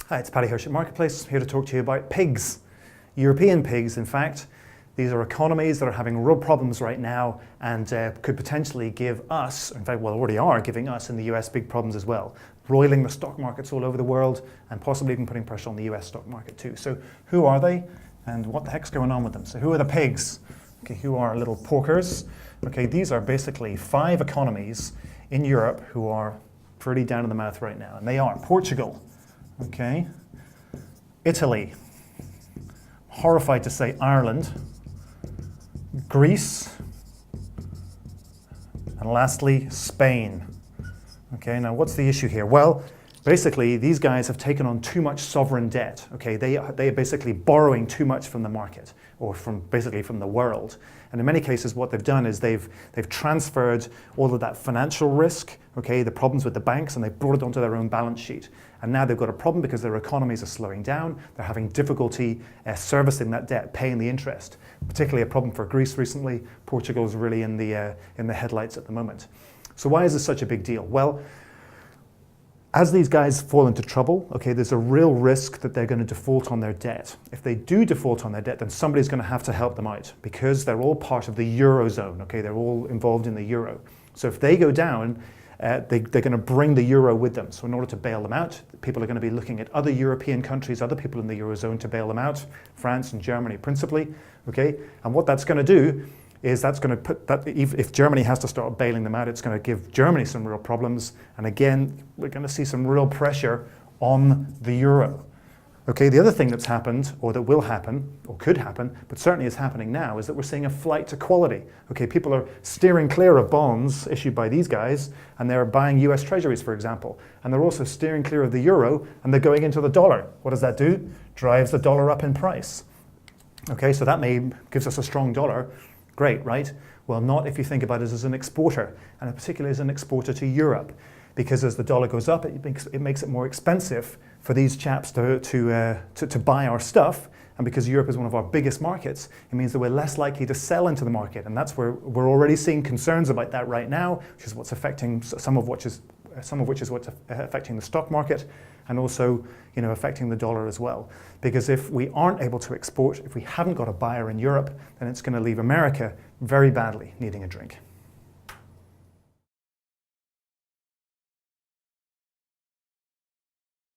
Hi, it's Paddy Hirsch at Marketplace, here to talk to you about pigs. European pigs, in fact. These are economies that are having real problems right now and could potentially give us, in fact, well, already are giving us in the US big problems as well, roiling the stock markets all over the world and possibly even putting pressure on the US stock market too. So who are they and what the heck's going on with them? So who are the pigs? Okay, who are little porkers? Okay, these are basically 5 economies in Europe who are pretty down in the mouth right now. And they are Portugal, okay, Italy, horrified to say Ireland, Greece, and lastly, Spain. Okay, now what's the issue here? Well, basically, these guys have taken on too much sovereign debt. Okay, they are basically borrowing too much from the market, or basically from the world. And in many cases, what they've done is they've transferred all of that financial risk, okay, the problems with the banks, and they've brought it onto their own balance sheet. And now they've got a problem because their economies are slowing down. They're having difficulty servicing that debt, paying the interest. Particularly a problem for Greece recently. Portugal's really in the headlights at the moment. So why is this such a big deal? Well, as these guys fall into trouble, okay, there's a real risk that they're going to default on their debt. If they do default on their debt, then somebody's going to have to help them out because they're all part of the Eurozone, okay? They're all involved in the Euro. So if they go down, they're going to bring the Euro with them. So in order to bail them out, people are going to be looking at other European countries, other people in the Eurozone to bail them out, France and Germany principally, okay? And what that's going to do is that's going to put that, if Germany has to start bailing them out, it's going to give Germany some real problems. And again, we're going to see some real pressure on the Euro. Okay, the other thing that's happened, or that will happen, or could happen, but certainly is happening now, is that we're seeing a flight to quality. Okay, people are steering clear of bonds issued by these guys, and they're buying US treasuries, for example. And they're also steering clear of the euro, and they're going into the dollar. What does that do? Drives the dollar up in price. Okay, so that gives us a strong dollar. Great, right? Well, not if you think about it as an exporter, and particularly as an exporter to Europe. Because as the dollar goes up, it makes it more expensive for these chaps to buy our stuff. And because Europe is one of our biggest markets, it means that we're less likely to sell into the market. And that's where we're already seeing concerns about that right now, which is what's affecting some of which is what's affecting the stock market, and also, you know, affecting the dollar as well. Because if we aren't able to export, if we haven't got a buyer in Europe, then it's going to leave America very badly needing a drink.